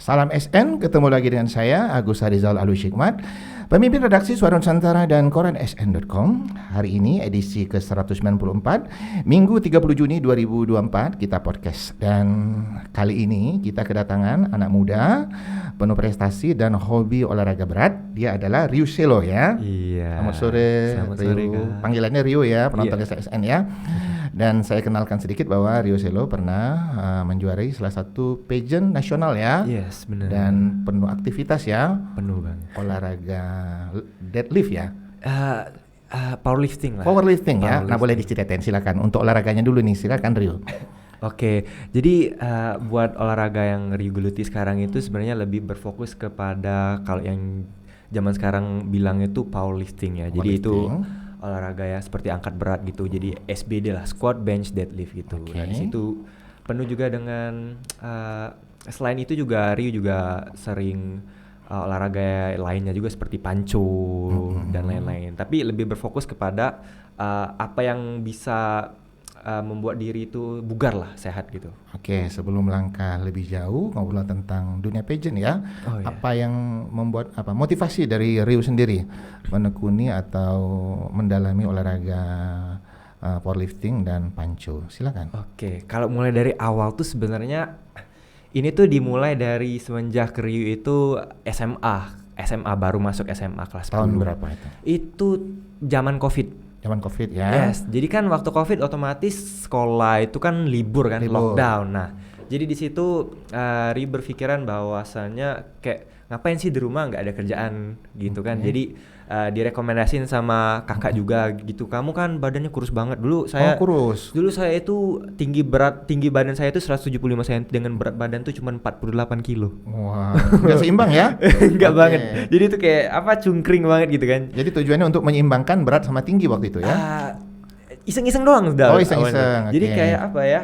Salam SN, ketemu lagi dengan saya Agus Harizal Alushikmat, pemimpin redaksi Suara Nusantara dan koran sn.com. Hari ini edisi ke-194, Minggu 30 Juni 2024, kita podcast. Dan kali ini kita kedatangan anak muda, penuh prestasi dan hobi olahraga berat. Dia adalah Ryu Selo ya. Iya. Selamat sore, Ryu. Kak. Panggilannya Ryu ya, penonton Iya. SN ya. Dan saya kenalkan sedikit bahwa Ryu Selo pernah menjuarai salah satu pageant nasional ya. Yes, benar. Dan penuh aktivitas ya. penuh banget. Olahraga deadlift ya. Powerlifting lah. Powerlifting ya. Nah, Powerlifting. boleh diceritain silakan. Untuk olahraganya dulu nih, silakan Ryu. Oke, jadi buat olahraga yang Ryu geluti sekarang itu sebenarnya lebih berfokus kepada kalau yang zaman sekarang bilang itu powerlifting ya. Jadi itu olahraga ya seperti angkat berat gitu. Jadi SBD lah, squat, bench, deadlift gitu. Oke. Nah, di situ penuh juga dengan selain itu juga Ryu juga sering olahraga lainnya juga seperti panco dan lain-lain. Tapi lebih berfokus kepada apa yang bisa membuat diri itu bugar lah, sehat gitu. Oke, sebelum langkah lebih jauh ngobrol tentang dunia pageant ya. Oh, iya. Apa yang membuat motivasi dari Ryu sendiri menekuni atau mendalami olahraga powerlifting dan panco? Silakan. Oke, kalau mulai dari awal tuh sebenarnya ini tuh dimulai dari semenjak Ryu itu SMA baru masuk SMA kelas 10. Tahun berapa itu? Itu zaman Covid. Zaman Covid ya. Yes, jadi kan waktu Covid otomatis sekolah itu kan libur kan, Libur. lockdown. Nah, jadi di situ Ryu berpikiran bahwasannya kayak ngapain sih di rumah nggak ada kerjaan gitu kan. Jadi direkomendasiin sama kakak juga gitu. Kamu kan badannya kurus banget. Dulu saya kurus. Dulu saya itu tinggi badan saya itu 175 cm dengan berat badan tuh cuma 48 kilo. Wah, nggak seimbang ya? Enggak Oke. banget. Jadi itu kayak cungkring banget gitu kan. Jadi tujuannya untuk menyeimbangkan berat sama tinggi waktu itu ya? Iseng-iseng doang udah. Oh, iseng-iseng, awalnya. Jadi oke. kayak apa ya?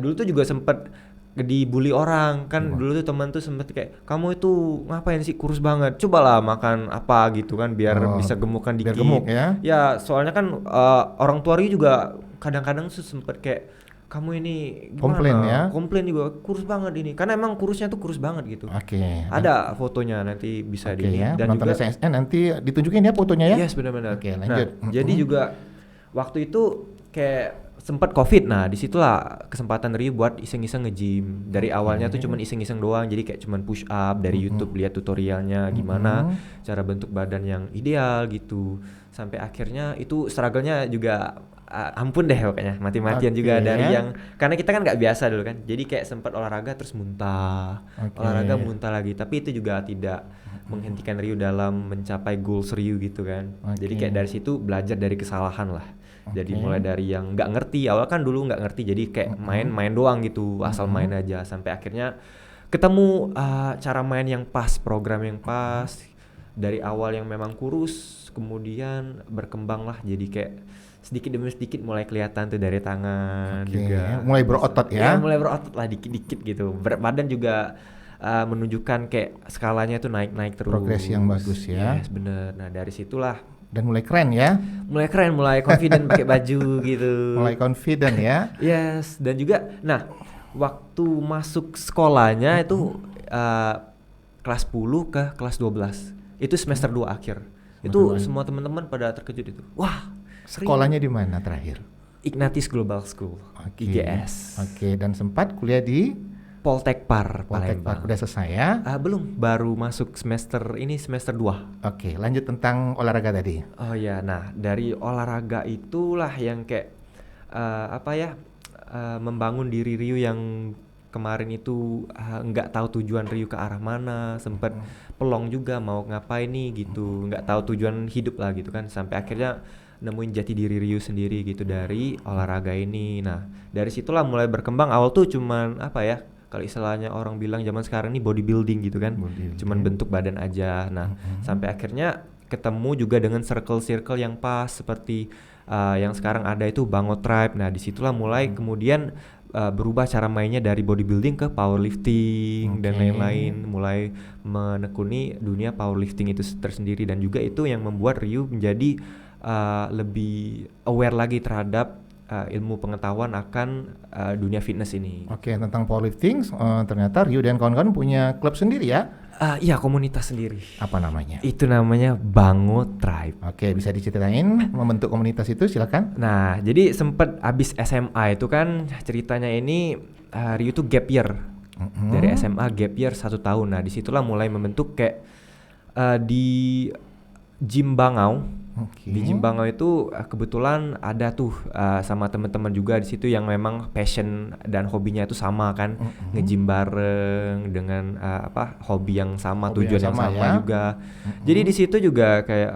Dulu tuh juga sempet dibully orang kan. Dulu tuh teman tuh sempet kayak, kamu itu ngapain sih kurus banget? Cobalah makan apa gitu kan biar bisa gemukan biar dikit. gemuk ya? Ya soalnya kan orang tua Ri juga kadang-kadang tuh sempet kayak, kamu ini gimana? Komplain ya? Komplain juga kurus banget ini. Karena emang kurusnya tuh kurus banget gitu. Oke. Ada fotonya nanti bisa Oke ya, dan penonton juga SN nanti ditunjukin ya fotonya ya? yes, benar-benar. Oke, lanjut. Nah, jadi juga waktu itu kayak sempat Covid. Nah, disitulah kesempatan Ryu buat iseng-iseng nge-gym. Dari awalnya tuh cuman iseng-iseng doang. Jadi kayak cuman push up dari YouTube, lihat tutorialnya gimana cara bentuk badan yang ideal gitu. Sampai akhirnya itu struggle-nya juga ampun deh pokoknya. Mati-matian juga Oke. dari yang karena kita kan nggak biasa dulu kan. Jadi kayak sempat olahraga terus muntah. Oke. Olahraga muntah lagi. Tapi itu juga tidak menghentikan Ryu dalam mencapai goals Ryu gitu kan. Oke. Jadi kayak dari situ belajar dari kesalahan lah. Jadi Oke. mulai dari yang nggak ngerti, awal kan dulu nggak ngerti, jadi kayak main doang gitu, asal main aja. Sampai akhirnya ketemu cara main yang pas, program yang pas. Dari awal yang memang kurus, kemudian berkembang lah, jadi kayak sedikit demi sedikit mulai kelihatan tuh dari tangan Oke, juga. mulai berotot ya? Mulai berotot lah dikit-dikit gitu. Berat badan juga menunjukkan kayak skalanya tuh naik-naik terus. Progres yang bagus ya. Yes, bener. Nah dari situlah Dan mulai keren ya? mulai keren, mulai confident pakai baju gitu. Mulai confident ya? Yes, dan juga nah waktu masuk sekolahnya itu kelas 10 ke kelas 12. Itu semester 2 akhir. Itu semua teman-teman pada terkejut itu. Wah, Sekolahnya di mana terakhir? Ignatius Global School, Oke. IGS. Oke, dan sempat kuliah di Poltekpar, Poltekpar. Palembang. Udah selesai ya? Belum, baru masuk semester 2. Oke, lanjut tentang olahraga tadi. Oh ya, nah dari olahraga itulah yang kayak membangun diri Ryu yang kemarin itu nggak tahu tujuan Ryu ke arah mana, sempet pelong juga mau ngapain nih gitu, nggak tahu tujuan hidup lah gitu kan, sampai akhirnya nemuin jati diri Ryu sendiri gitu dari olahraga ini. Nah dari situlah mulai berkembang. Awal tuh cuman kalau istilahnya orang bilang zaman sekarang ini bodybuilding gitu kan, cuman bentuk badan aja. Nah sampai akhirnya ketemu juga dengan circle yang pas seperti yang sekarang ada itu Bango Tribe. Nah disitulah mulai kemudian berubah cara mainnya dari bodybuilding ke powerlifting dan lain-lain, mulai menekuni dunia powerlifting itu tersendiri. Dan juga itu yang membuat Ryu menjadi lebih aware lagi terhadap ilmu pengetahuan akan dunia fitness ini. Oke, tentang powerlifting, ternyata Rio dan kawan-kawan punya klub sendiri ya? Iya, komunitas sendiri. Apa namanya? Itu namanya Bango Tribe. Oke, bisa diceritain membentuk komunitas itu, silakan. Nah, jadi sempet abis SMA itu kan ceritanya ini Rio tuh gap year. Dari SMA gap year 1 tahun. Nah, disitulah mulai membentuk kayak di Gym Bangau. Oke. Di Gym Bangau itu kebetulan ada tuh sama teman-teman juga di situ yang memang passion dan hobinya itu sama kan, nge-gym bareng dengan hobi yang sama, Hobi tujuan yang yang sama sama ya. juga. Jadi di situ juga kayak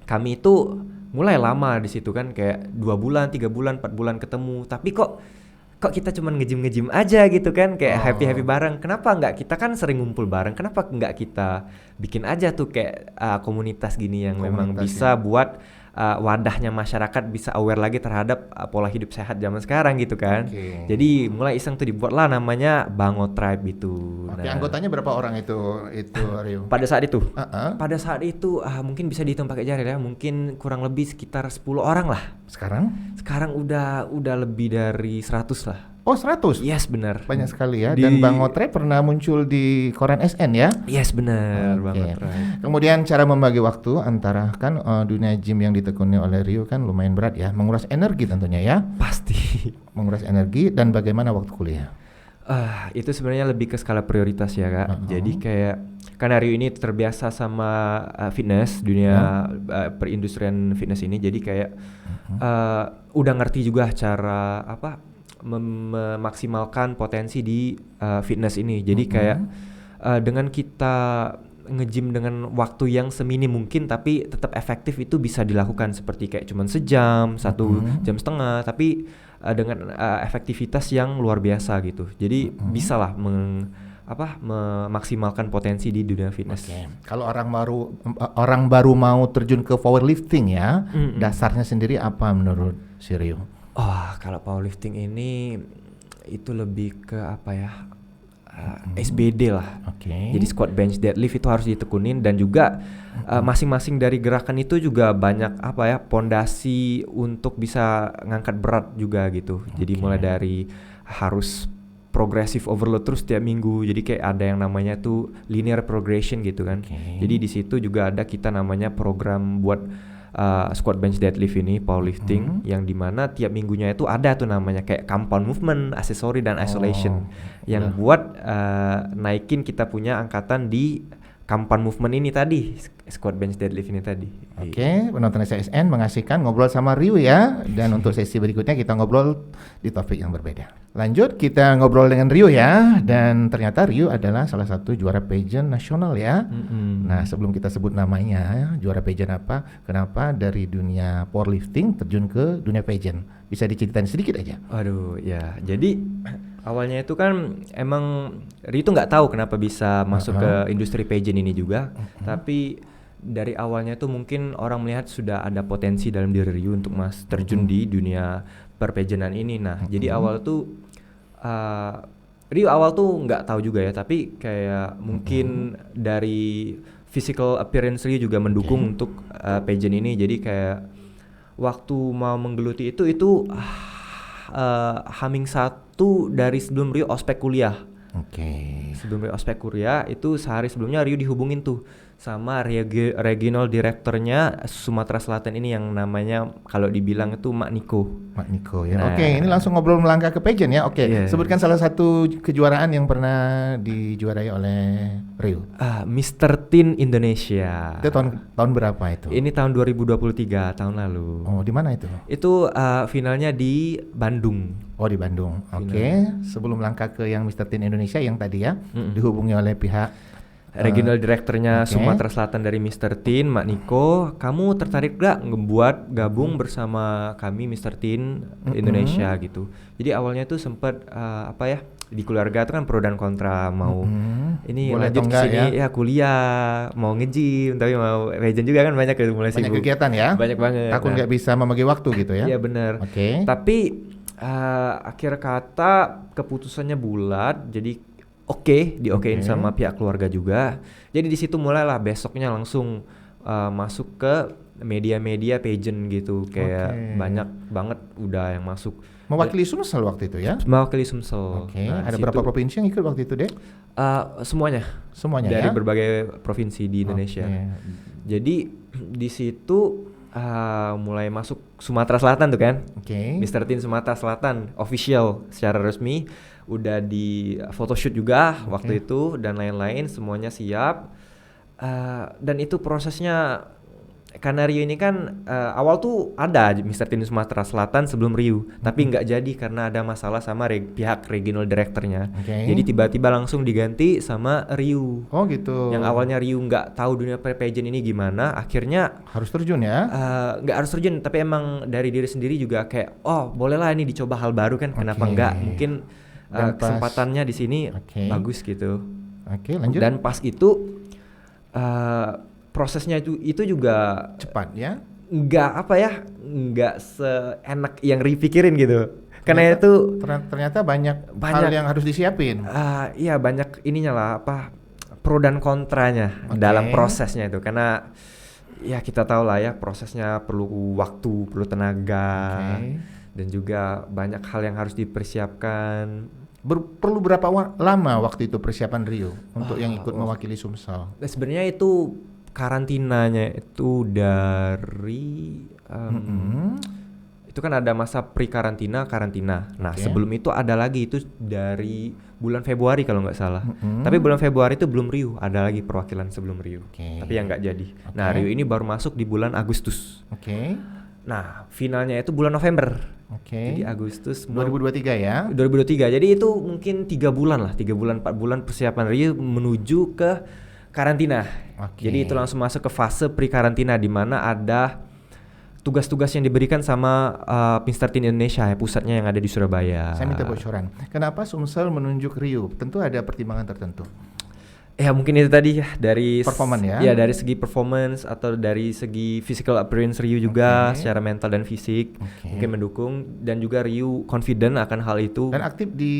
kami itu mulai lama di situ kan, kayak 2 bulan, 3 bulan, 4 bulan ketemu, tapi kok kita cuman nge-gym aja gitu kan, kayak happy bareng. Kenapa nggak, kita kan sering ngumpul bareng, kenapa nggak kita bikin aja tuh kayak komunitas gini yang memang bisa buat wadahnya masyarakat bisa aware lagi terhadap pola hidup sehat zaman sekarang gitu kan. Jadi mulai iseng tuh dibuatlah namanya Bango Tribe itu. Oke, anggotanya berapa orang itu Rio? Pada saat itu mungkin bisa dihitung pakai jari ya, mungkin kurang lebih sekitar 10 orang lah. Sekarang udah lebih dari 100 lah. Oh, 100? Yes, benar. Banyak sekali ya. Dan Bango Tribe pernah muncul di koran SN ya? Yes, benar. Bango Tribe. Kemudian cara membagi waktu antara kan dunia gym yang ditekuni oleh Rio kan lumayan berat ya, menguras energi tentunya ya. Pasti. Menguras energi, dan bagaimana waktu kuliah? Itu sebenarnya lebih ke skala prioritas ya Kak. Jadi kayak karena Rio ini terbiasa sama fitness, dunia perindustrian fitness ini, jadi kayak udah ngerti juga cara memaksimalkan potensi di fitness ini. Jadi kayak dengan kita nge-gym dengan waktu yang seminim mungkin tapi tetap efektif, itu bisa dilakukan seperti kayak cuman sejam, 1 jam setengah, tapi dengan efektivitas yang luar biasa gitu. Jadi bisalah memaksimalkan potensi di dunia fitness. Kalau orang baru mau terjun ke powerlifting ya, dasarnya sendiri apa menurut si Rio? Kalau powerlifting ini itu lebih ke SBD lah. Jadi squat, bench, deadlift itu harus ditekunin, dan juga masing-masing dari gerakan itu juga banyak pondasi untuk bisa ngangkat berat juga gitu. Jadi mulai dari harus progressive overload terus tiap minggu. Jadi kayak ada yang namanya tuh linear progression gitu kan. Jadi di situ juga ada kita namanya program buat squat, bench, deadlift ini powerlifting, yang dimana tiap minggunya itu ada tuh namanya kayak compound movement, accessory, dan isolation yang buat naikin kita punya angkatan di compound movement ini tadi, squat, bench, deadlift ini tadi. Penonton SSN mengasihkan ngobrol sama Rio ya, dan untuk sesi berikutnya kita ngobrol di topik yang berbeda. Lanjut, kita ngobrol dengan Rio ya, dan ternyata Rio adalah salah satu juara pageant nasional ya. Nah, sebelum kita sebut namanya, juara pageant apa, kenapa dari dunia powerlifting terjun ke dunia pageant? Bisa diceritain sedikit aja? Jadi awalnya itu kan emang Rio tuh nggak tahu kenapa bisa masuk ke industri pageant ini juga, tapi dari awalnya tuh mungkin orang melihat sudah ada potensi dalam diri Rio untuk terjun di dunia perpageantan ini. Nah, jadi awal tuh Rio awal tuh nggak tahu juga ya, tapi kayak mungkin dari physical appearance Rio juga mendukung untuk pageant ini. Jadi kayak waktu mau menggeluti itu H-1 dari sebelum Rio ospek kuliah. Sebelum Rio ospek kuliah itu sehari sebelumnya Rio dihubungin tuh sama regional direkturnya Sumatera Selatan ini yang namanya kalau dibilang itu Mak Niko ya. Ini langsung ngobrol melangkah ke pageant ya. Sebutkan salah satu kejuaraan yang pernah dijuarai oleh Rio. Mr. Teen Indonesia. Itu tahun berapa itu? Ini tahun 2023, tahun lalu. Di mana itu? Itu finalnya di Bandung. Di Bandung. Sebelum langkah ke yang Mr. Teen Indonesia yang tadi ya, dihubungi oleh pihak regional direkturnya Sumatera Selatan dari Mr. Teen, Mak Niko, kamu tertarik gak gabung bersama kami Mr. Teen Indonesia gitu. Jadi awalnya tuh sempat di keluarga tuh kan pro dan kontra, mau ini boleh lanjut ke sini ya kuliah, mau nge-gym, tapi mau pageant juga kan banyak mulai sibuk. Banyak kegiatan ya. Banyak banget. Takut nggak bisa membagi waktu gitu ya. Iya benar. Tapi akhir kata keputusannya bulat, jadi diokein sama pihak keluarga juga. Jadi di situ mulailah besoknya langsung masuk ke media-media pageant gitu, kayak Oke. banyak banget udah yang masuk. Mewakili Sumsel waktu itu ya? Mewakili Sumsel. Oke, Nah, ada di berapa situ, provinsi yang ikut waktu itu, Dek? semuanya Semuanya dari ya? berbagai provinsi di Indonesia. Oke. Jadi di situ mulai masuk Sumatera Selatan tuh kan. Oke. Mr. Teen Sumatera Selatan official secara resmi, udah di photoshoot juga waktu itu dan lain-lain, semuanya siap. Dan itu prosesnya, karena Rio ini kan awal tuh ada Mr. Teen Sumatera Selatan sebelum Rio, tapi nggak jadi karena ada masalah sama pihak regional directornya. Oke. Jadi tiba-tiba langsung diganti sama Rio. Oh gitu. Yang awalnya Rio nggak tahu dunia pageant ini gimana, akhirnya Harus terjun ya? nggak harus terjun, tapi emang dari diri sendiri juga kayak, oh bolehlah ini dicoba hal baru kan, kenapa Oke. nggak? Mungkin Dan pas- kesempatannya di sini Oke. bagus gitu. Oke, lanjut. Dan pas itu prosesnya itu juga Cepat ya? nggak apa ya, nggak seenak yang Rio pikirin gitu. Karena itu Ternyata banyak hal yang harus disiapin. iya banyak ininya lah, apa, pro dan kontranya Oke. dalam prosesnya itu, karena ya kita tahu lah ya prosesnya perlu waktu, perlu tenaga, Oke. dan juga banyak hal yang harus dipersiapkan. Perlu berapa lama waktu itu persiapan Rio untuk yang ikut mewakili Sumsel? Nah, sebenarnya itu karantinanya itu dari itu kan ada masa pre-karantina, karantina. Nah, Oke. sebelum itu ada lagi, itu dari bulan Februari kalau nggak salah. Tapi bulan Februari itu belum Rio, ada lagi perwakilan sebelum Rio. Oke. Tapi yang nggak jadi. Oke. Nah, Rio ini baru masuk di bulan Agustus. Oke. Nah, finalnya itu bulan November. Oke. Jadi Agustus 2023 ya? 2023. Jadi itu mungkin 3 bulan lah, 3 bulan 4 bulan persiapan Rio menuju ke karantina. Oke. Jadi itu langsung masuk ke fase pre-karantina, di mana ada tugas-tugas yang diberikan sama Mr. Teen Indonesia, pusatnya yang ada di Surabaya. Saya minta bocoran. Kenapa Sumsel menunjuk Rio? Tentu ada pertimbangan tertentu. Ya mungkin itu tadi ya, dari Performance ya? Ya dari segi performance atau dari segi physical appearance Ryu juga, Oke. secara mental dan fisik Oke. mungkin mendukung, dan juga Ryu confident akan hal itu. Dan aktif di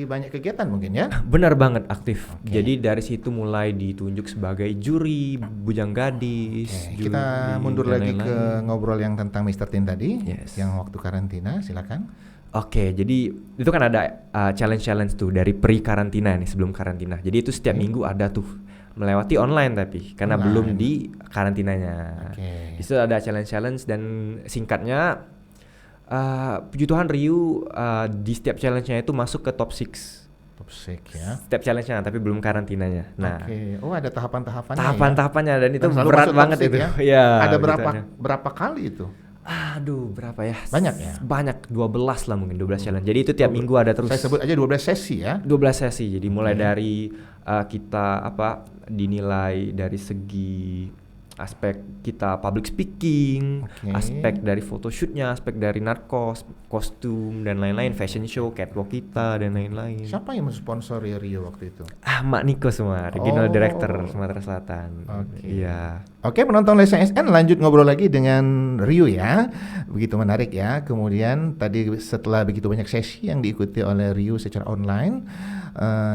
banyak kegiatan mungkin ya? Benar banget aktif. Oke. Jadi dari situ mulai ditunjuk sebagai juri, bujang gadis. Oke, kita juri, mundur dan lagi ke lain-lain. ngobrol yang tentang Mr. Teen tadi, Yes. yang waktu karantina, silakan. Oke, jadi itu kan ada challenge-challenge tuh dari pre-karantina nih, sebelum karantina. Jadi itu setiap minggu ada tuh, melewati online tapi karena Online. belum di karantinanya. Oke. Di situ ada challenge-challenge, dan singkatnya puji Tuhan Ryu di setiap challenge-nya itu masuk ke top 6. Top 6 ya. Setiap challenge-nya, tapi belum karantinanya. Nah, Oke. Oh, ada tahapan-tahapannya tahapan-tahapannya, dan itu Dan selalu berat masuk top banget six itu. ya? Ya, Ada beritanya. berapa kali itu? Aduh, berapa ya? Banyak ya? Banyak, 12 lah mungkin, 12 challenge. Jadi itu tiap minggu ada terus. Saya sebut aja 12 sesi ya. 12 sesi. Jadi mulai dari kita dinilai dari segi aspek kita public speaking, Oke. aspek dari photoshootnya, aspek dari narkos, kostum dan lain-lain, fashion show, catwalk kita dan lain-lain. Siapa yang mensponsori Rio waktu itu? Mak Niko semua, regional Oh. director Sumatera Selatan. Oke. Iya. Oke, penonton Lesa SN, lanjut ngobrol lagi dengan Rio ya. Begitu menarik ya. Kemudian tadi setelah begitu banyak sesi yang diikuti oleh Rio secara online,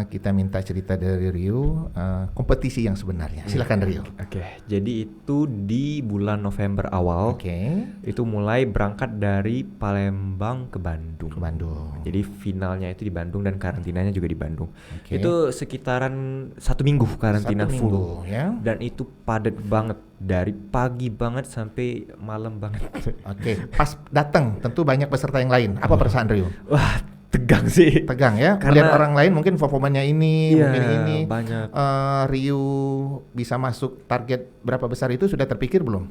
kita minta cerita dari Rio, kompetisi yang sebenarnya. Silakan Rio. Oke, jadi itu di bulan November awal. Oke. Itu mulai berangkat dari Palembang ke Bandung. Ke Bandung. Jadi finalnya itu di Bandung dan karantinanya juga di Bandung. Oke. Itu sekitaran 1 minggu karantina 1 full. minggu, ya. Dan itu padat banget, dari pagi banget sampai malam banget. Oke, pas datang tentu banyak peserta yang lain. Apa perasaan Rio? Wah, tegang sih. Tegang ya. Karena- Melihat orang lain mungkin performanya ini, Iya, mungkin ini. banyak. Rio bisa masuk target berapa besar itu sudah terpikir belum?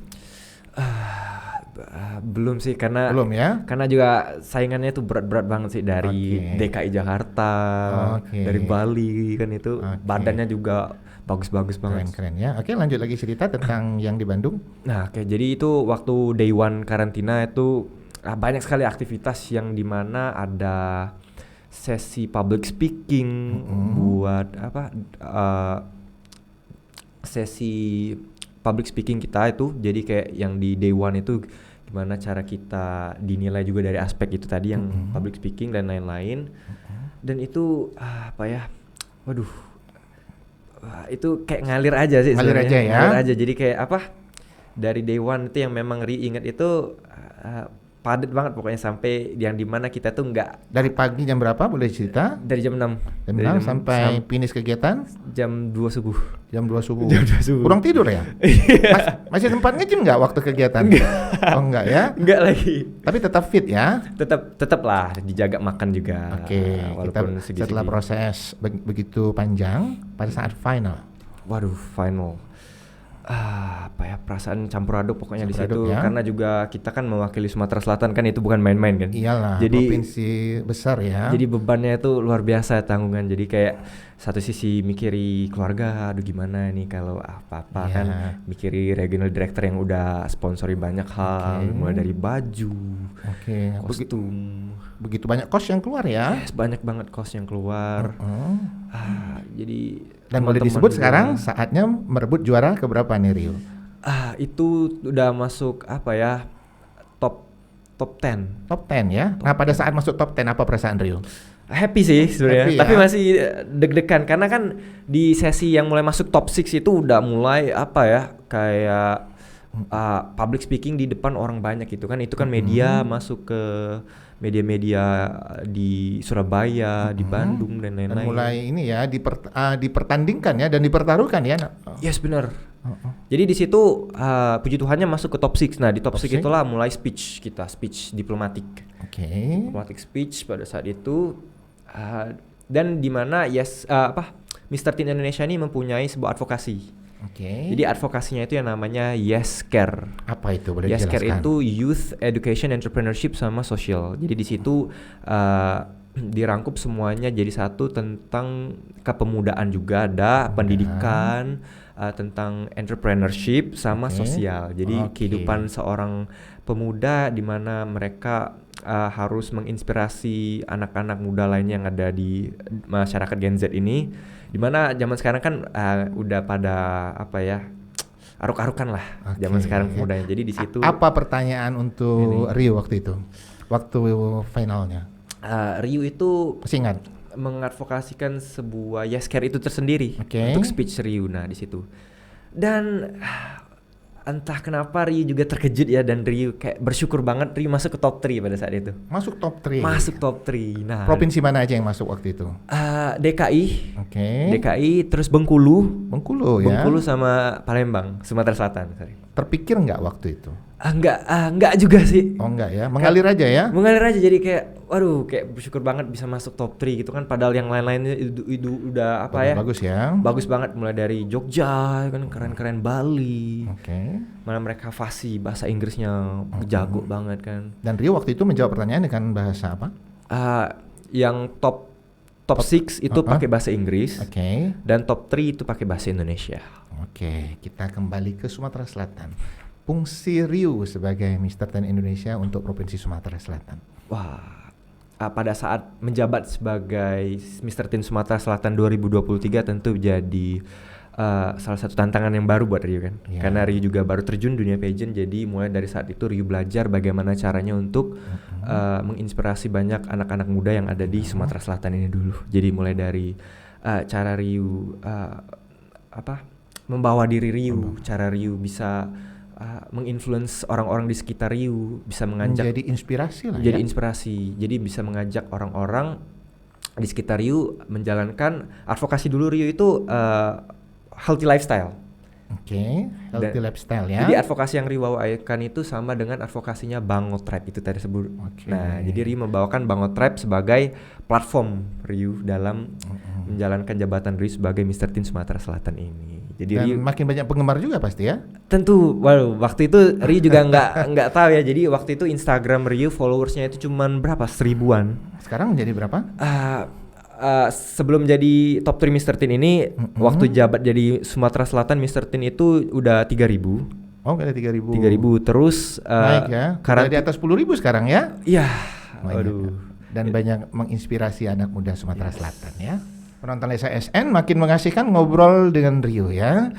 Belum sih, karena Belum ya. karena juga saingannya itu berat-berat banget sih, dari Oke. DKI Jakarta, Oke. dari Bali kan itu. Oke. Badannya juga bagus-bagus banget. Keren-keren ya. Oke, lanjut lagi cerita tentang yang di Bandung. Nah, oke, jadi itu waktu day one karantina itu banyak sekali aktivitas yang dimana ada sesi public speaking buat sesi public speaking kita itu. Jadi kayak yang di day one itu gimana cara kita dinilai juga dari aspek itu tadi, yang public speaking dan lain-lain. Dan itu itu kayak ngalir aja sih Ngalir sebenarnya. aja ya. Ngalir aja, jadi kayak dari day one itu yang memang Rio ingat itu padat banget pokoknya, sampai yang dimana kita tuh nggak, Dari pagi jam berapa boleh cerita? dari jam 6 Jam 6 sampai finish kegiatan jam 2 subuh. jam 2 subuh. Jam 2 subuh. Kurang tidur ya? Masih sempat nge-gym nggak waktu kegiatan? Oh enggak ya? Enggak lagi. Tapi tetap fit ya? Tetap lah dijaga makan juga. Oke, walaupun kita setelah proses begitu panjang pada saat final. Waduh, final. Apa ya, perasaan campur aduk pokoknya di situ ya? Karena juga kita kan mewakili Sumatera Selatan kan, itu bukan main-main kan. Iyalah, jadi provinsi besar ya. Jadi bebannya itu luar biasa, tanggungan. Jadi kayak satu sisi mikiri keluarga, aduh gimana nih kalau apa-apa kan, mikiri regional director yang udah sponsori banyak hal, mulai dari baju, kostum. Begitu banyak cost yang keluar ya? Yes, banyak banget cost yang keluar. Jadi dan boleh disebut juga, sekarang saatnya merebut juara keberapa nih Rio? Itu udah masuk apa ya, top 10. Top 10 ya? Nah pada saat masuk top 10 apa perasaan Rio? Happy sih sebenarnya, tapi ya? masih deg-degan karena kan di sesi yang mulai masuk top 6 itu udah mulai apa ya, kayak public speaking di depan orang banyak gitu kan. Itu kan media masuk ke media-media di Surabaya, di Bandung dan lain-lain. Dan mulai ini ya dipertandingkan ya dan dipertaruhkan ya. Yes, benar. Jadi di situ puji Tuhannya masuk ke top 6. Nah, di top 6 itulah mulai speech diplomatik. Diplomatic speech pada saat itu, dan di mana Mr. Teen Indonesia ini mempunyai sebuah advokasi. Jadi advokasinya itu yang namanya Yes Care. Apa itu, boleh Yes dijelaskan? Care itu Youth Education, Entrepreneurship sama Social. Jadi di situ dirangkup semuanya jadi satu, tentang kepemudaan juga ada, pendidikan, tentang entrepreneurship sama sosial. Jadi kehidupan seorang pemuda di mana mereka harus menginspirasi anak-anak muda lainnya yang ada di masyarakat Gen Z ini, dimana zaman sekarang kan udah pada apa ya, aruk-arukan lah zaman sekarang pemudanya. Jadi di situ apa pertanyaan untuk Rio waktu itu, waktu finalnya? Rio itu masih ingat mengadvokasikan sebuah Yes Care itu tersendiri untuk speech Rio. Nah di situ, dan entah kenapa Rio juga terkejut ya, dan Rio kayak bersyukur banget Rio masuk ke top 3 pada saat itu. Masuk top 3? Masuk top 3. Nah, provinsi mana aja yang masuk waktu itu? DKI. DKI, terus Bengkulu ya. Bengkulu sama Palembang, Sumatera Selatan. Terpikir nggak waktu itu? Enggak juga sih. Oh enggak ya, mengalir aja ya? Mengalir aja, jadi kayak waduh, kayak bersyukur banget bisa masuk top 3 gitu kan, padahal yang lain-lainnya itu udah apa ya? Bagus ya. Bagus banget, mulai dari Jogja kan keren-keren, Bali. Mana mereka fasih bahasa Inggrisnya jago banget kan. Dan Rio waktu itu menjawab pertanyaan dengan bahasa apa? Yang top 6 itu pakai bahasa Inggris. Dan top 3 itu pakai bahasa Indonesia. Kita kembali ke Sumatera Selatan. Fungsi Rio sebagai Mr. Teen Indonesia untuk Provinsi Sumatera Selatan. Wah, pada saat menjabat sebagai Mr. Teen Sumatera Selatan 2023 tentu jadi salah satu tantangan yang baru buat Rio kan. Karena Rio juga baru terjun dunia pageant, jadi mulai dari saat itu Rio belajar bagaimana caranya untuk menginspirasi banyak anak-anak muda yang ada di Sumatera Selatan ini dulu. Jadi mulai dari cara Rio membawa diri Rio, cara Rio bisa menginfluence orang-orang di sekitar Rio, bisa mengajak menjadi inspirasi lah. Jadi inspirasi. Jadi bisa mengajak orang-orang di sekitar Rio menjalankan advokasi dulu. Rio itu healthy lifestyle. Healthy lifestyle ya. Jadi advokasi yang Rio bawakan itu sama dengan advokasinya Bango Tribe itu tadi sebut. Nah, jadi Rio membawakan Bango Tribe sebagai platform Rio dalam menjalankan jabatan Rio sebagai Mr. Teen Sumatera Selatan ini. Jadi dan Rio makin banyak penggemar juga pasti ya. Tentu, waktu itu Rio juga nggak tahu ya. Jadi waktu itu Instagram Rio followersnya itu cuman berapa, 1000-an. Sekarang menjadi berapa? Sebelum jadi top 3 Mr. Teen ini, waktu jabat jadi Sumatera Selatan Mr. Teen itu udah 3.000. Oh, ada 3.000. 3.000 terus naik ya. Karena di atas 10.000 sekarang ya. Iya. Waduh. Dan banyak menginspirasi anak muda Sumatera Selatan ya. Penonton Lesa SN makin mengasihkan ngobrol dengan Rio ya.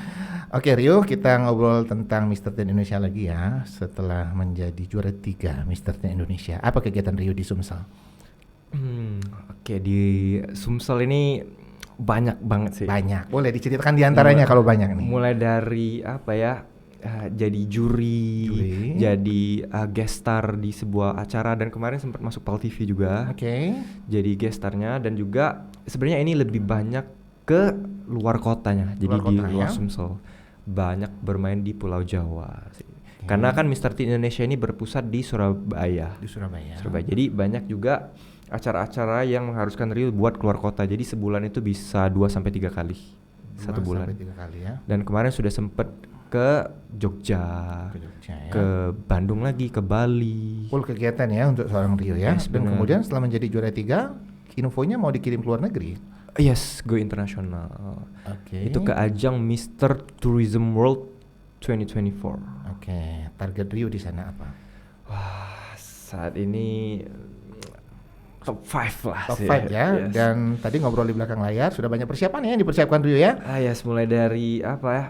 Oke Rio, kita ngobrol tentang Mr. Teen Indonesia lagi ya. Setelah menjadi juara 3 Mr. Teen Indonesia, apa kegiatan Rio di Sumsel? Di Sumsel ini banyak banget sih. Banyak. Boleh diceritakan diantaranya kalau banyak nih. Mulai dari apa ya? jadi juri, jadi guest star di sebuah acara, dan kemarin sempat masuk Pal TV juga. Jadi guest starnya, dan juga sebenarnya ini lebih banyak ke luar kotanya. Jadi di luar Sumsel. Banyak bermain di Pulau Jawa. Karena kan Mr. Teen Indonesia ini berpusat di Surabaya. Jadi banyak juga acara-acara yang mengharuskan Rio buat keluar kota. Jadi sebulan itu bisa 2-3 kali. 1 bulan. 2-3 kali ya. Dan kemarin sudah sempet ke Jogja, ke Bandung lagi, ke Bali. Full kegiatan ya untuk seorang Rio ya. Dan kemudian setelah menjadi juara 3, infonya mau dikirim ke luar negeri. Yes, go internasional. Itu ke ajang Mr. Tourism World 2024. Target Rio di sana apa? Wah, saat ini top 5 lah. Top 5 ya. Dan tadi ngobrol di belakang layar, sudah banyak persiapan ya yang dipersiapkan Rio ya? Yes, mulai dari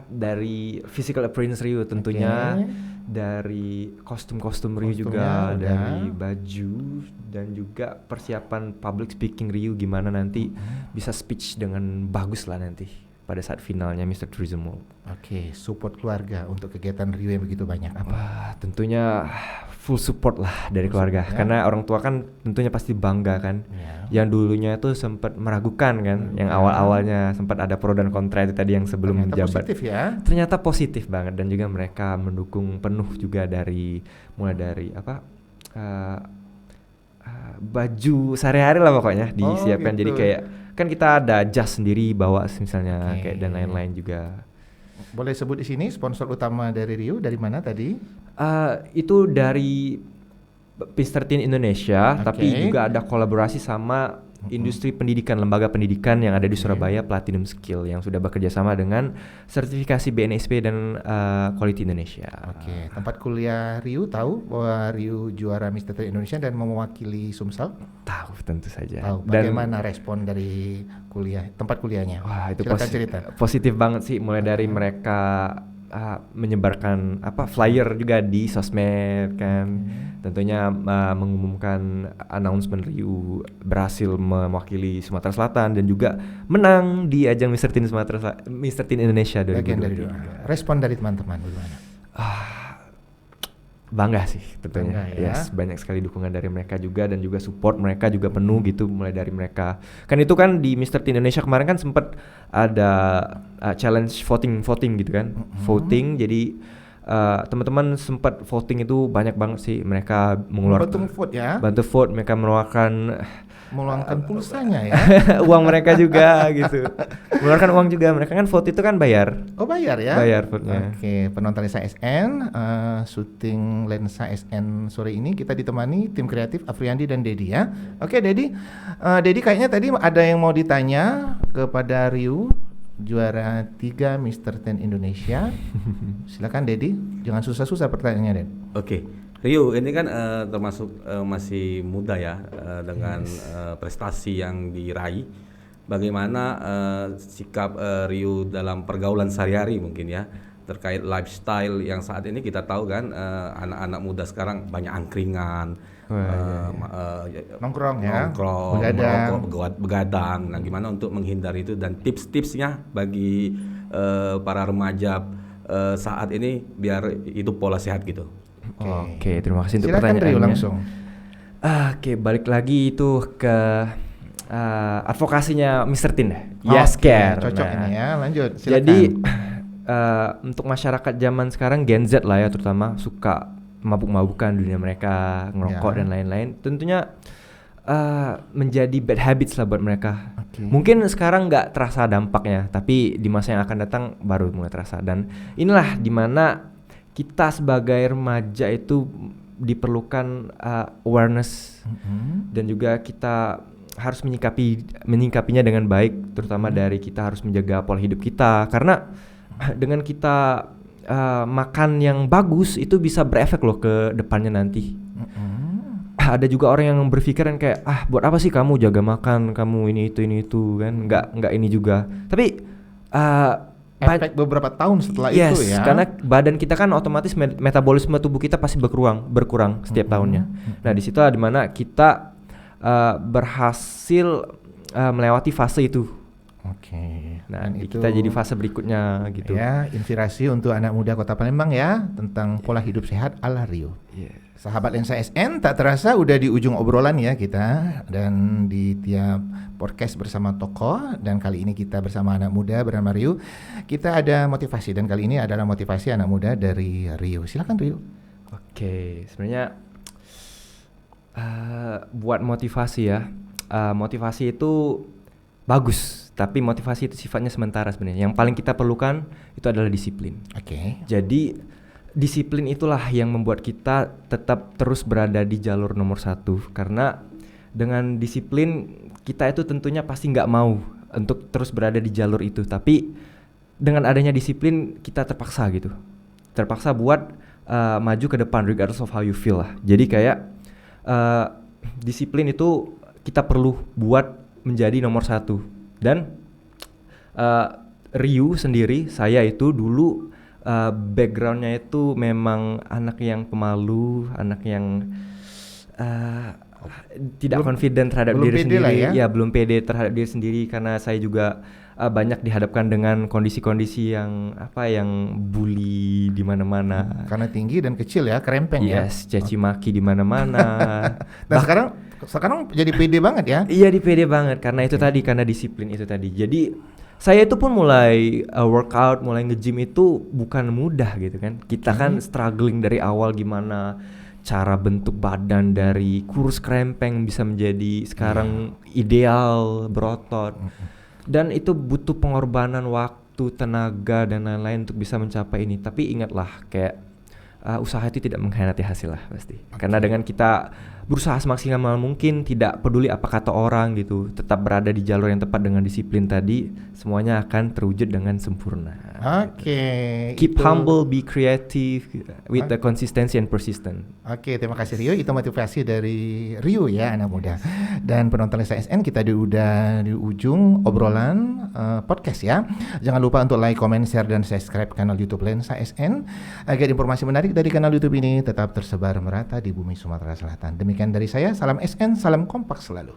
dari physical appearance Rio tentunya, dari kostum-kostum Rio juga, dari baju, dan juga persiapan public speaking Rio gimana nanti bisa speech dengan bagus lah nanti pada saat finalnya Mr. Tourism World. Support keluarga untuk kegiatan Rio yang begitu banyak apa? Tentunya full support lah dari keluarga, karena orang tua kan tentunya pasti bangga kan. Yang dulunya itu sempat meragukan kan, yang awal-awalnya sempat ada pro dan kontra itu tadi yang sebelum menjabat. Ternyata positif banget, dan juga mereka mendukung penuh juga dari mulai dari baju sehari-hari lah pokoknya disiapkan. Jadi kayak kan kita ada jas sendiri bawa misalnya kayak dan lain-lain juga. Boleh sebut di sini sponsor utama dari Rio dari mana tadi? Itu dari Mr. Teen Indonesia, tapi juga ada kolaborasi sama industri pendidikan, lembaga pendidikan yang ada di Surabaya, Platinum Skill, yang sudah bekerja sama dengan sertifikasi BNSP dan Quality Indonesia. Tempat kuliah Rio tahu bahwa Rio juara Mr. Teen Indonesia dan mewakili Sumsel? Tahu, tentu saja. Tahu. Bagaimana respon dari tempat kuliahnya? Wah, itu cerita. Positif banget sih, mulai dari mereka menyebarkan flyer juga di sosmed kan. Tentunya mengumumkan announcement Rio berhasil mewakili Sumatera Selatan dan juga menang di ajang Mr. Teen Indonesia 2023. Respon dari teman-teman bagaimana? Bangga sih tentunya. Banyak sekali dukungan dari mereka juga, dan juga support mereka juga penuh gitu, mulai dari mereka. Kan itu kan di Mr. Teen Indonesia kemarin kan sempat ada challenge voting gitu kan. Voting, jadi teman-teman sempat voting itu banyak banget sih, mereka mengeluarkan bantu vote, mereka meluangkan pulsanya ya. Uang mereka juga gitu. Mengeluarkan uang juga, mereka kan vote itu kan bayar. Bayar ya? Bayar vote-nya. Penonton Lensa SN, syuting Lensa SN sore ini kita ditemani tim kreatif Afriandi dan Dedi ya. Dedi. Dedi kayaknya tadi ada yang mau ditanya kepada Rio, juara 3 Mr. Teen Indonesia. Silakan Dedi, jangan susah-susah pertanyaannya, Den. Rio ini kan termasuk masih muda ya, dengan prestasi yang diraih. Bagaimana sikap Rio dalam pergaulan sehari-hari mungkin ya, terkait lifestyle yang saat ini kita tahu kan, anak-anak muda sekarang banyak angkringan, nongkrong, begadang. Nah, gimana untuk menghindari itu, dan tips-tipsnya bagi para remaja saat ini biar hidup pola sehat gitu. Terima kasih untuk pertanyaannya. Rio langsung. Balik lagi itu ke advokasinya Mr. Teen. Care. Cocok ini ya, lanjut. Silakan. Jadi untuk masyarakat zaman sekarang Gen Z lah ya, terutama suka mabuk-mabukan, dunia mereka ngerokok dan lain-lain. Tentunya menjadi bad habits lah buat mereka. Mungkin sekarang nggak terasa dampaknya, tapi di masa yang akan datang baru mulai terasa. Dan inilah dimana kita sebagai remaja itu diperlukan awareness, dan juga kita harus menyikapinya dengan baik, terutama dari kita harus menjaga pola hidup kita, karena dengan kita makan yang bagus itu bisa berefek loh ke depannya nanti. Ada juga orang yang berpikiran kayak buat apa sih kamu jaga makan, kamu ini itu kan, nggak ini juga, tapi efek beberapa tahun setelah itu ya. Karena badan kita kan otomatis metabolisme tubuh kita pasti berkurang setiap tahunnya. Nah, di situ dimana kita berhasil melewati fase itu. Oke. Nah, Dan kita jadi fase berikutnya gitu. Ya, inspirasi untuk anak muda Kota Palembang ya tentang pola hidup sehat ala Rio. Iya. Sahabat Lensa SN, tak terasa udah di ujung obrolan ya kita, dan di tiap podcast bersama tokoh, dan kali ini kita bersama anak muda bernama Rio. Kita ada motivasi, dan kali ini adalah motivasi anak muda dari Rio. Silakan Rio. Oke, sebenarnya buat motivasi ya, motivasi itu bagus, tapi motivasi itu sifatnya sementara sebenarnya. Yang paling kita perlukan itu adalah disiplin. Oke. Jadi disiplin itulah yang membuat kita tetap terus berada di jalur nomor 1. Karena dengan disiplin kita itu tentunya pasti nggak mau untuk terus berada di jalur itu. Tapi dengan adanya disiplin kita terpaksa gitu. Terpaksa buat maju ke depan regardless of how you feel lah. Jadi kayak disiplin itu kita perlu buat menjadi nomor 1. Dan Ryu sendiri, saya itu dulu backgroundnya itu memang anak yang pemalu, anak yang tidak confident terhadap diri sendiri. Ya, belum pede terhadap diri sendiri karena saya juga banyak dihadapkan dengan kondisi-kondisi yang bully di mana-mana. Karena tinggi dan kecil ya, kerempeng ya. Yes, caci maki di mana-mana. Dan sekarang jadi pede banget ya. Iya, pede banget karena itu tadi, karena disiplin itu tadi. Jadi saya itu pun mulai workout, mulai nge-gym itu bukan mudah gitu kan. Kita kan struggling dari awal gimana cara bentuk badan dari kurus krempeng bisa menjadi sekarang ideal, berotot. Dan itu butuh pengorbanan waktu, tenaga dan lain-lain untuk bisa mencapai ini. Tapi ingatlah, kayak usaha itu tidak mengkhianati hasil lah pasti. Karena dengan kita berusaha semaksimal mungkin, tidak peduli apa kata orang gitu, tetap berada di jalur yang tepat dengan disiplin tadi, semuanya akan terwujud dengan sempurna. Oke. Keep humble, be creative with the consistency and persistence. Oke, terima kasih Rio. Itu motivasi dari Rio ya, anak muda. Dan penonton Lensa SN, kita udah di ujung obrolan podcast ya. Jangan lupa untuk like, comment, share, dan subscribe kanal YouTube Lensa SN agar informasi menarik dari kanal YouTube ini tetap tersebar merata di bumi Sumatera Selatan. Demikian dari saya, salam SN, salam kompak selalu.